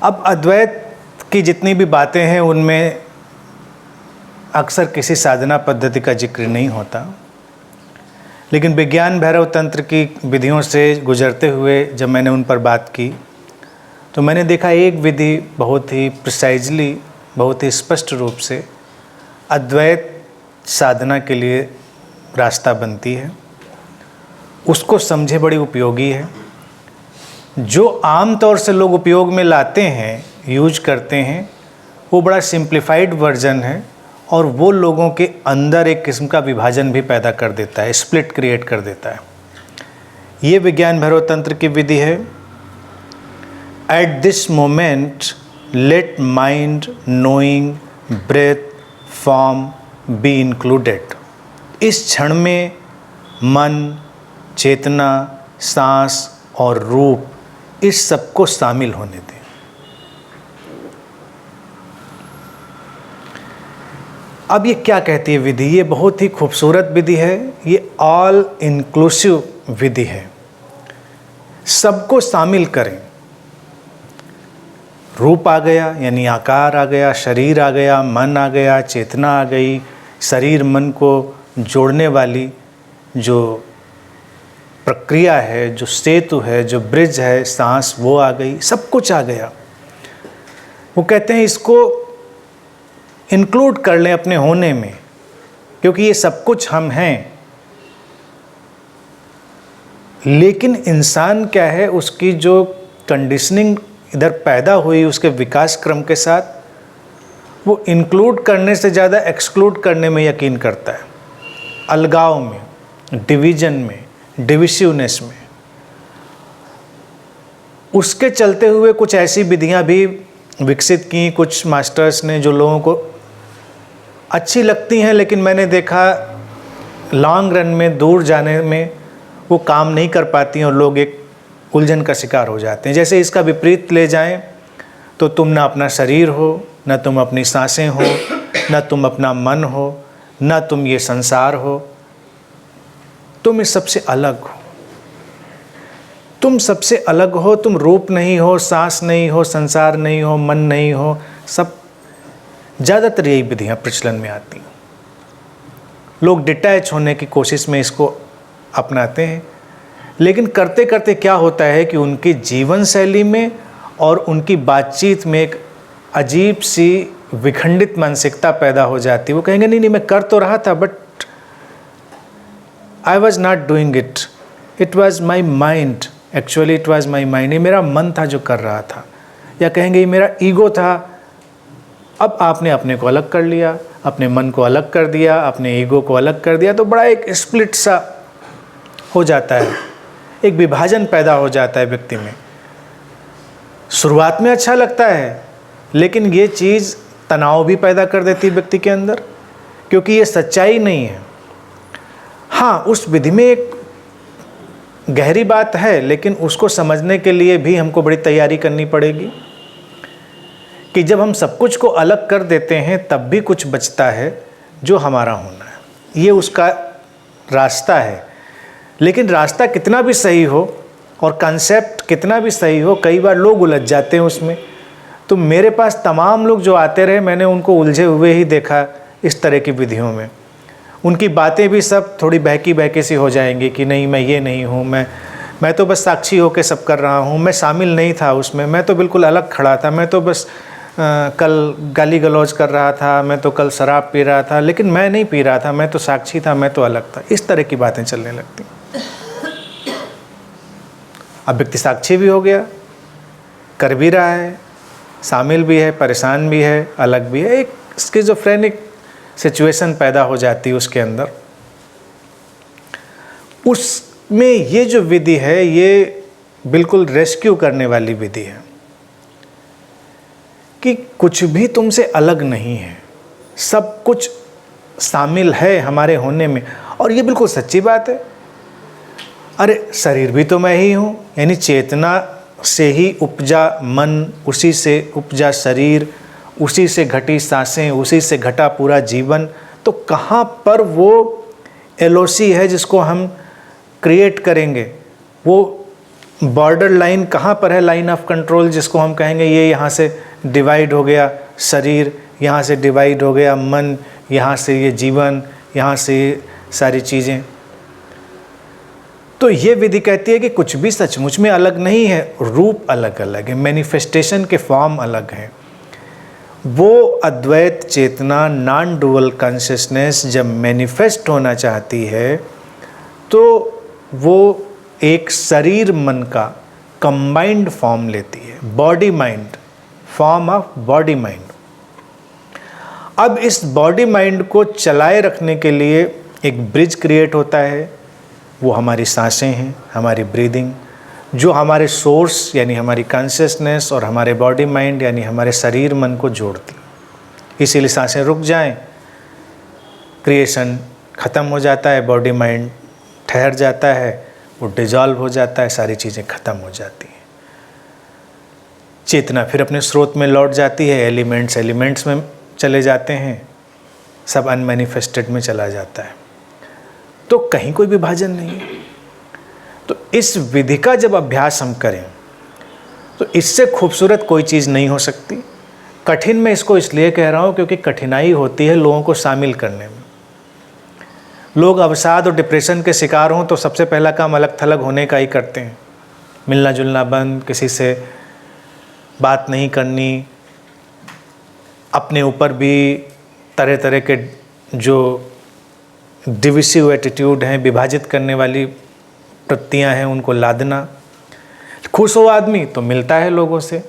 अब अद्वैत की जितनी भी बातें हैं उनमें अक्सर किसी साधना पद्धति का जिक्र नहीं होता, लेकिन विज्ञान भैरव तंत्र की विधियों से गुजरते हुए जब मैंने उन पर बात की तो मैंने देखा एक विधि बहुत ही प्रिसाइजली, बहुत ही स्पष्ट रूप से अद्वैत साधना के लिए रास्ता बनती है। उसको समझे बड़ी उपयोगी है। जो आम तौर से लोग उपयोग में लाते हैं, यूज करते हैं, वो बड़ा सिंप्लीफाइड वर्जन है और वो लोगों के अंदर एक किस्म का विभाजन भी पैदा कर देता है, स्प्लिट क्रिएट कर देता है। ये विज्ञान भैरव तंत्र की विधि है। At this moment let mind, knowing, breath, form be included. इस क्षण में मन, चेतना, सांस और रूप, इस सबको शामिल होने दें। अब ये क्या कहती है विधि? ये बहुत ही खूबसूरत विधि है। ये ऑल इंक्लूसिव विधि है, सबको शामिल करें। रूप आ गया यानी आकार आ गया, शरीर आ गया, मन आ गया, चेतना आ गई, शरीर मन को जोड़ने वाली जो प्रक्रिया है, जो सेतु है, जो ब्रिज है, सांस, वो आ गई, सब कुछ आ गया। वो कहते हैं इसको इंक्लूड कर लें अपने होने में, क्योंकि ये सब कुछ हम हैं। लेकिन इंसान क्या है, उसकी जो कंडीशनिंग इधर पैदा हुई उसके विकास क्रम के साथ, वो इंक्लूड करने से ज़्यादा एक्सक्लूड करने में यकीन करता है, अलगाव में, डिवीजन में, डिविसिवनेस में। उसके चलते हुए कुछ ऐसी विधियां भी विकसित की कुछ मास्टर्स ने जो लोगों को अच्छी लगती हैं, लेकिन मैंने देखा लॉन्ग रन में, दूर जाने में वो काम नहीं कर पाती हैं और लोग एक उलझन का शिकार हो जाते हैं। जैसे इसका विपरीत ले जाएं तो तुम ना अपना शरीर हो, ना तुम अपनी सांसें हो, ना तुम अपना मन हो, ना तुम ये संसार हो। तुम इस सबसे अलग हो। तुम सबसे अलग हो। तुम रूप नहीं हो, सांस नहीं हो, संसार नहीं हो, मन नहीं हो। सब ज़्यादातर यही विधियाँ प्रचलन में आती हैं। लोग डिटैच होने की कोशिश में इसको अपनाते हैं, लेकिन करते करते क्या होता है कि उनकी जीवन शैली में और उनकी बातचीत में एक अजीब सी विखंडित मानसिकता पैदा हो जाती है। वो कहेंगे नहीं मैं कर तो रहा था, but I was not doing it, it was my mind, actually it was my mind. ये मेरा मन था जो कर रहा था। या कहेंगे ये मेरा ईगो था। अब आपने अपने को अलग कर लिया, अपने मन को अलग कर दिया, अपने ईगो को अलग कर दिया, तो बड़ा एक स्प्लिट सा हो जाता है, एक विभाजन पैदा हो जाता है व्यक्ति में। शुरुआत में अच्छा लगता है, लेकिन ये चीज़ तनाव भी पैदा कर देती है व्यक्ति के अंदर, क्योंकि ये सच्चाई नहीं है। हाँ, उस विधि में एक गहरी बात है, लेकिन उसको समझने के लिए भी हमको बड़ी तैयारी करनी पड़ेगी कि जब हम सब कुछ को अलग कर देते हैं तब भी कुछ बचता है जो हमारा होना है। ये उसका रास्ता है। लेकिन रास्ता कितना भी सही हो और कंसेप्ट कितना भी सही हो, कई बार लोग उलझ जाते हैं उसमें। तो मेरे पास तमाम लोग जो आते रहे, मैंने उनको उलझे हुए ही देखा इस तरह की विधियों में। उनकी बातें भी सब थोड़ी बहकी बहकी सी हो जाएंगी कि नहीं मैं ये नहीं हूँ, मैं तो बस साक्षी होकर सब कर रहा हूँ, मैं शामिल नहीं था उसमें, मैं तो बिल्कुल अलग खड़ा था, मैं तो बस कल गाली गलौज कर रहा था, मैं तो कल शराब पी रहा था, लेकिन मैं नहीं पी रहा था, मैं तो साक्षी था, मैं तो अलग था। इस तरह की बातें चलने लगती। अब व्यक्ति साक्षी भी हो गया, कर भी रहा है, शामिल भी है, परेशान भी है, अलग भी है। एक स्किज़ोफ्रेनिक सिचुएशन पैदा हो जाती है उसके अंदर। उसमें ये जो विधि है ये बिल्कुल रेस्क्यू करने वाली विधि है कि कुछ भी तुमसे अलग नहीं है, सब कुछ शामिल है हमारे होने में। और ये बिल्कुल सच्ची बात है। अरे शरीर भी तो मैं ही हूँ, यानी चेतना से ही उपजा मन, उसी से उपजा शरीर, उसी से घटी सांसें, उसी से घटा पूरा जीवन। तो कहाँ पर वो एलओसी है जिसको हम क्रिएट करेंगे? वो बॉर्डर लाइन कहाँ पर है, लाइन ऑफ कंट्रोल जिसको हम कहेंगे, ये यहाँ से डिवाइड हो गया शरीर, यहाँ से डिवाइड हो गया मन, यहाँ से ये जीवन, यहाँ से ये सारी चीज़ें। तो ये विधि कहती है कि कुछ भी सचमुच में अलग नहीं है, रूप अलग अलग है, मैनिफेस्टेशन के फॉर्म अलग हैं। वो अद्वैत चेतना, नॉन डुअल कॉन्शियसनेस जब मैनिफेस्ट होना चाहती है तो वो एक शरीर मन का कंबाइंड फॉर्म लेती है, body mind, form of body mind. अब इस बॉडी माइंड को चलाए रखने के लिए एक ब्रिज क्रिएट होता है, वो हमारी सांसें हैं, हमारी ब्रीदिंग, जो हमारे सोर्स यानी हमारी कॉन्शियसनेस और हमारे बॉडी माइंड यानी हमारे शरीर मन को जोड़ती। इसीलिए सांसें रुक जाएं, क्रिएशन ख़त्म हो जाता है, बॉडी माइंड ठहर जाता है, वो डिजॉल्व हो जाता है, सारी चीज़ें ख़त्म हो जाती हैं। चेतना फिर अपने स्रोत में लौट जाती है, एलिमेंट्स में चले जाते हैं, सब अनमैनिफेस्टेड में चला जाता है। तो कहीं कोई विभाजन नहीं है। तो इस विधि का जब अभ्यास हम करें तो इससे खूबसूरत कोई चीज़ नहीं हो सकती। कठिन मैं इसको इसलिए कह रहा हूँ क्योंकि कठिनाई होती है लोगों को शामिल करने में। लोग अवसाद और डिप्रेशन के शिकार हों तो सबसे पहला काम अलग थलग होने का ही करते हैं, मिलना जुलना बंद, किसी से बात नहीं करनी, अपने ऊपर भी तरह तरह के जो डिविसिव एटीट्यूड हैं, विभाजित करने वाली वृत्तियाँ हैं, उनको लादना। खुश हो आदमी तो मिलता है लोगों से,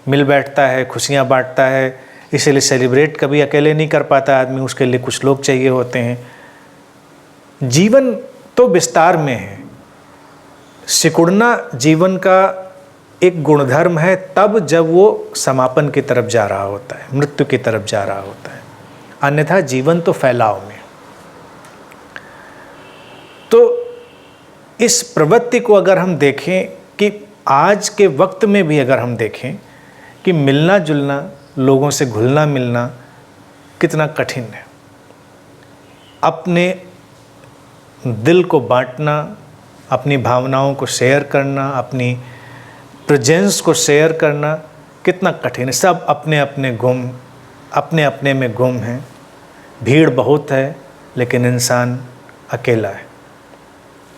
मिल बैठता है, खुशियाँ बांटता है, इसीलिए सेलिब्रेट कभी अकेले नहीं कर पाता आदमी, उसके लिए कुछ लोग चाहिए होते हैं। जीवन तो विस्तार में है, सिकुड़ना जीवन का एक गुणधर्म है तब जब वो समापन की तरफ जा रहा होता है, मृत्यु की तरफ जा रहा होता है, अन्यथा जीवन तो फैलाव में। तो इस प्रवृत्ति को अगर हम देखें कि आज के वक्त में भी अगर हम देखें कि मिलना जुलना, लोगों से घुलना मिलना कितना कठिन है, अपने दिल को बांटना, अपनी भावनाओं को शेयर करना, अपनी प्रेजेंस को शेयर करना कितना कठिन है। सब अपने अपने में गुम हैं, भीड़ बहुत है लेकिन इंसान अकेला है।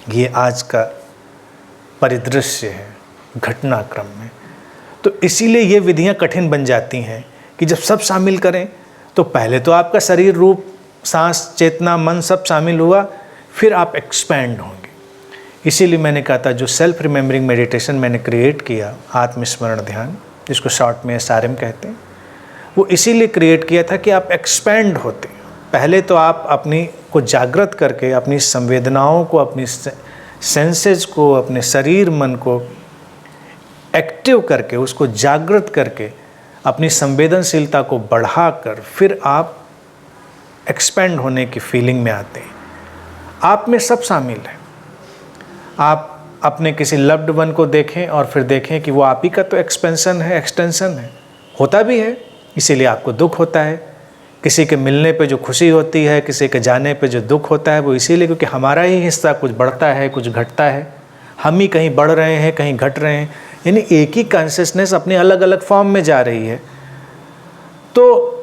ये आज का परिदृश्य है घटनाक्रम में। तो इसीलिए ये विधियां कठिन बन जाती हैं कि जब सब शामिल करें तो पहले तो आपका शरीर, रूप, सांस, चेतना, मन सब शामिल हुआ, फिर आप एक्सपैंड होंगे। इसीलिए मैंने कहा था जो सेल्फ रिमेम्बरिंग मेडिटेशन मैंने क्रिएट किया, आत्मस्मरण ध्यान, जिसको शॉर्ट में SRM कहते हैं, वो इसीलिए क्रिएट किया था कि आप एक्सपैंड होते। पहले तो आप अपनी को जागृत करके, अपनी संवेदनाओं को, अपनी सेंसेस को, अपने शरीर मन को एक्टिव करके, उसको जागृत करके, अपनी संवेदनशीलता को बढ़ाकर फिर आप एक्सपैंड होने की फीलिंग में आते हैं। आप में सब शामिल है। आप अपने किसी लव्ड वन को देखें और फिर देखें कि वो आप ही का तो एक्सपेंशन है, एक्सटेंशन है, होता भी है, इसीलिए आपको दुख होता है। किसी के मिलने पे जो खुशी होती है, किसी के जाने पे जो दुख होता है, वो इसीलिए क्योंकि हमारा ही हिस्सा कुछ बढ़ता है, कुछ घटता है, हम ही कहीं बढ़ रहे हैं, कहीं घट रहे हैं, यानी एक ही कॉन्शियसनेस अपने अलग अलग फॉर्म में जा रही है। तो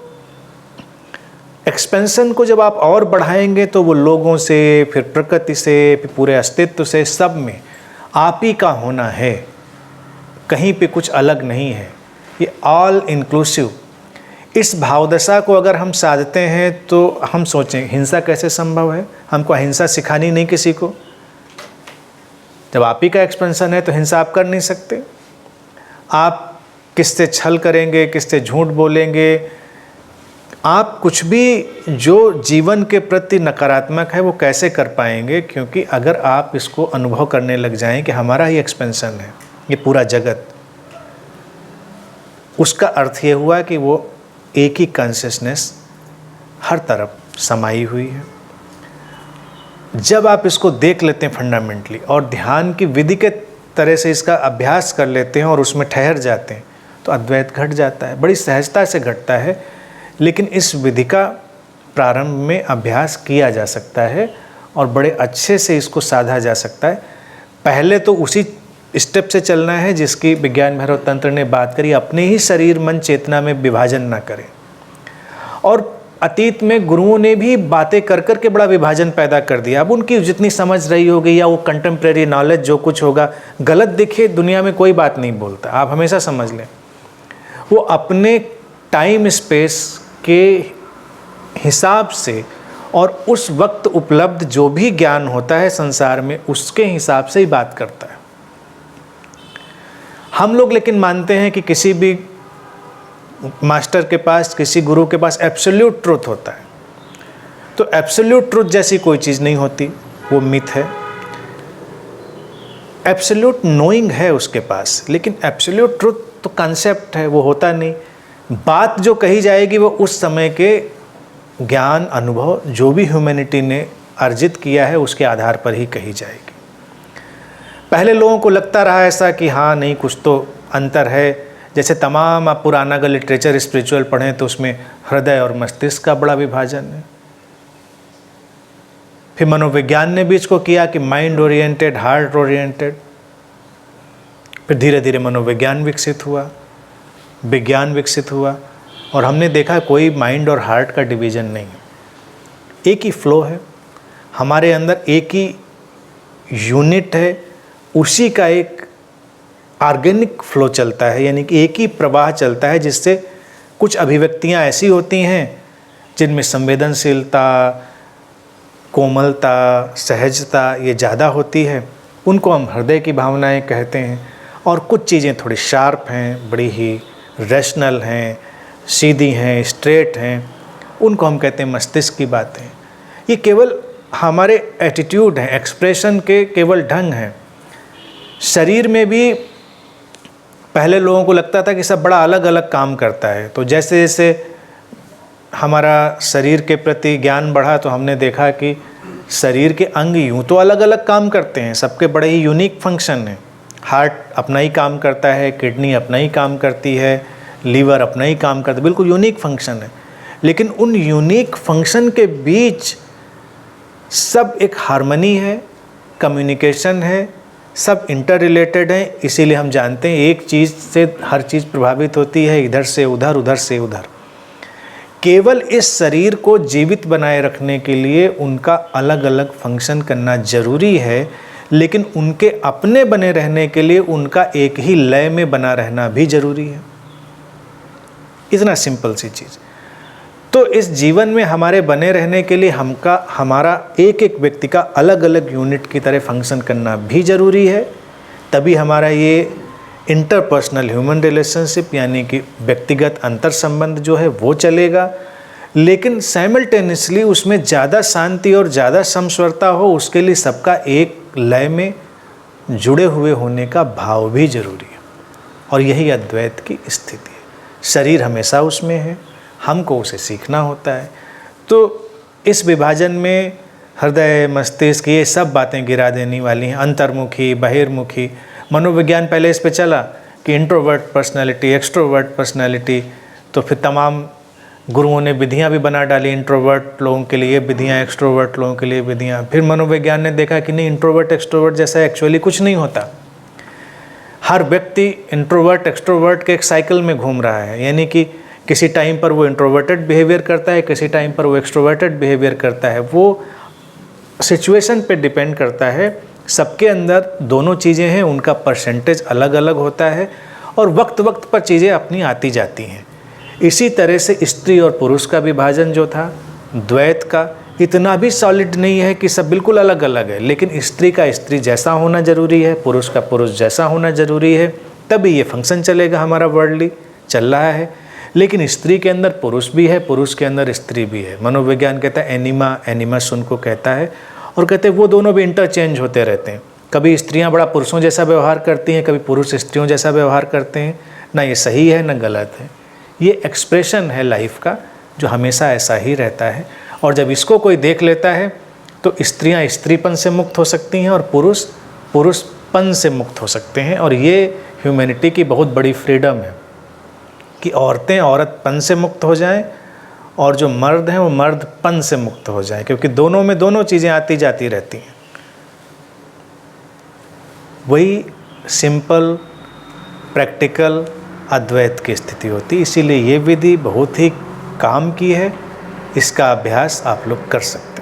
एक्सपेंशन को जब आप और बढ़ाएंगे तो वो लोगों से, फिर प्रकृति से, फिर पूरे अस्तित्व से, सब में आप ही का होना है, कहीं पे कुछ अलग नहीं है, ये ऑल इंक्लूसिव। इस भावदशा को अगर हम साधते हैं तो हम सोचें हिंसा कैसे संभव है। हमको अहिंसा सिखानी नहीं किसी को। जब आप ही का एक्सपेंशन है तो हिंसा आप कर नहीं सकते। आप किससे छल करेंगे, किससे झूठ बोलेंगे, आप कुछ भी जो जीवन के प्रति नकारात्मक है वो कैसे कर पाएंगे, क्योंकि अगर आप इसको अनुभव करने लग जाएं कि हमारा ही एक्सपेंशन है ये पूरा जगत, उसका अर्थ ये हुआ कि वो एक ही कॉन्शियसनेस हर तरफ समाई हुई है। जब आप इसको देख लेते हैं फंडामेंटली और ध्यान की विधि के तरह से इसका अभ्यास कर लेते हैं और उसमें ठहर जाते हैं तो अद्वैत घट जाता है, बड़ी सहजता से घटता है। लेकिन इस विधि का प्रारंभ में अभ्यास किया जा सकता है और बड़े अच्छे से इसको साधा जा सकता है। पहले तो उसी स्टेप से चलना है जिसकी विज्ञान भैरव तंत्र ने बात करी, अपने ही शरीर मन चेतना में विभाजन ना करें। और अतीत में गुरुओं ने भी बातें कर कर के बड़ा विभाजन पैदा कर दिया। अब उनकी जितनी समझ रही होगी या वो कंटेम्प्रेरी नॉलेज जो कुछ होगा, गलत दिखे दुनिया में कोई बात नहीं बोलता, आप हमेशा समझ लें। वो अपने टाइम स्पेस के हिसाब से और उस वक्त उपलब्ध जो भी ज्ञान होता है संसार में, उसके हिसाब से ही बात करता है। हम लोग लेकिन मानते हैं कि किसी भी मास्टर के पास, किसी गुरु के पास एब्सोल्यूट ट्रुथ होता है। तो एब्सोल्यूट ट्रुथ जैसी कोई चीज़ नहीं होती, वो मिथ है। एब्सोल्यूट नोइंग है उसके पास, लेकिन एब्सोल्यूट ट्रुथ तो कॉन्सेप्ट है, वो होता नहीं। बात जो कही जाएगी वो उस समय के ज्ञान, अनुभव जो भी ह्यूमैनिटी ने अर्जित किया है उसके आधार पर ही कही जाएगी। पहले लोगों को लगता रहा ऐसा कि हाँ नहीं, कुछ तो अंतर है। जैसे तमाम आप पुराना अगर लिटरेचर स्पिरिचुअल पढ़ें तो उसमें हृदय और मस्तिष्क का बड़ा विभाजन है। फिर मनोविज्ञान ने भी इसको किया कि माइंड ओरिएंटेड, हार्ट ओरिएंटेड। फिर धीरे धीरे मनोविज्ञान विकसित हुआ, विज्ञान विकसित हुआ, और हमने देखा कोई माइंड और हार्ट का डिवीज़न नहीं है, एक ही फ्लो है हमारे अंदर, एक ही यूनिट है, उसी का एक ऑर्गेनिक फ्लो चलता है, यानी कि एक ही प्रवाह चलता है, जिससे कुछ अभिव्यक्तियाँ ऐसी होती हैं जिनमें संवेदनशीलता, कोमलता, सहजता ये ज़्यादा होती है, उनको हम हृदय की भावनाएं कहते हैं। और कुछ चीज़ें थोड़ी शार्प हैं, बड़ी ही रैशनल हैं, सीधी हैं, स्ट्रेट हैं, उनको हम कहते हैं मस्तिष्क की बातें। ये केवल हमारे एटीट्यूड हैं, एक्सप्रेशन के केवल ढंग हैं। शरीर में भी पहले लोगों को लगता था कि सब बड़ा अलग अलग काम करता है, तो जैसे जैसे हमारा शरीर के प्रति ज्ञान बढ़ा तो हमने देखा कि शरीर के अंग यूँ तो अलग अलग काम करते हैं, सबके बड़े ही यूनिक फंक्शन हैं। हार्ट अपना ही काम करता है, किडनी अपना ही काम करती है, लीवर अपना ही काम करता है, बिल्कुल यूनिक फंक्शन है। लेकिन उन यूनिक फंक्शन के बीच सब एक हार्मनी है, कम्युनिकेशन है, सब इंटर रिलेटेड हैं। इसीलिए हम जानते हैं एक चीज़ से हर चीज़ प्रभावित होती है, इधर से उधर, उधर से उधर। केवल इस शरीर को जीवित बनाए रखने के लिए उनका अलग अलग फंक्शन करना जरूरी है, लेकिन उनके अपने बने रहने के लिए उनका एक ही लय में बना रहना भी जरूरी है। इतना सिंपल सी चीज़। तो इस जीवन में हमारे बने रहने के लिए हमारा एक एक व्यक्ति का अलग अलग यूनिट की तरह फंक्शन करना भी ज़रूरी है, तभी हमारा ये इंटरपर्सनल ह्यूमन रिलेशनशिप यानी कि व्यक्तिगत अंतर संबंध जो है वो चलेगा। लेकिन साइमल्टेनियसली उसमें ज़्यादा शांति और ज़्यादा समस्वरता हो, उसके लिए सबका एक लय में जुड़े हुए होने का भाव भी जरूरी है। और यही अद्वैत की स्थिति है। शरीर हमेशा उसमें है, हमको उसे सीखना होता है। तो इस विभाजन में हृदय, मस्तिष्क ये सब बातें गिरा देने वाली हैं, अंतर्मुखी, बहिर्मुखी। मनोविज्ञान पहले इस पे चला कि इंट्रोवर्ट पर्सनैलिटी, एक्सट्रोवर्ट पर्सनैलिटी, तो फिर तमाम गुरुओं ने विधियां भी बना डाली, इंट्रोवर्ट लोगों के लिए विधियां, एक्सट्रोवर्ट लोगों के लिए विधियां। फिर मनोविज्ञान ने देखा कि नहीं, इंट्रोवर्ट एक्सट्रोवर्ट जैसा एक्चुअली कुछ नहीं होता। हर व्यक्ति इंट्रोवर्ट एक्सट्रोवर्ट के एक साइकिल में घूम रहा है, यानी कि किसी टाइम पर वो इंट्रोवर्टेड बिहेवियर करता है, किसी टाइम पर वो एक्सट्रोवर्टेड बिहेवियर करता है। वो सिचुएशन पे डिपेंड करता है। सबके अंदर दोनों चीज़ें हैं, उनका परसेंटेज अलग अलग होता है और वक्त वक्त पर चीज़ें अपनी आती जाती हैं। इसी तरह से स्त्री और पुरुष का विभाजन जो था द्वैत का, इतना भी सॉलिड नहीं है कि सब बिल्कुल अलग अलग है, लेकिन स्त्री का स्त्री जैसा होना ज़रूरी है, पुरुष का पुरुष जैसा होना ज़रूरी है, तभी ये फंक्शन चलेगा। हमारा वर्ल्डली चल रहा है, लेकिन स्त्री के अंदर पुरुष भी है, पुरुष के अंदर स्त्री भी है। मनोविज्ञान कहता है एनिमा, एनिमस उनको कहता है, और कहते हैं वो दोनों भी इंटरचेंज होते रहते हैं। कभी स्त्रियां बड़ा पुरुषों जैसा व्यवहार करती हैं, कभी पुरुष स्त्रियों जैसा व्यवहार करते हैं। ना ये सही है ना गलत है, ये एक्सप्रेशन है लाइफ का जो हमेशा ऐसा ही रहता है। और जब इसको कोई देख लेता है तो स्त्रियां स्त्रीपन से मुक्त हो सकती हैं और पुरुष पुरुषपन से मुक्त हो सकते हैं। और ये ह्यूमैनिटी की बहुत बड़ी फ्रीडम है कि औरतें औरतपन से मुक्त हो जाएं और जो मर्द हैं वो मर्दपन से मुक्त हो जाएं, क्योंकि दोनों में दोनों चीज़ें आती जाती रहती हैं। वही सिंपल प्रैक्टिकल अद्वैत की स्थिति होती है। इसीलिए ये विधि बहुत ही काम की है, इसका अभ्यास आप लोग कर सकते हैं।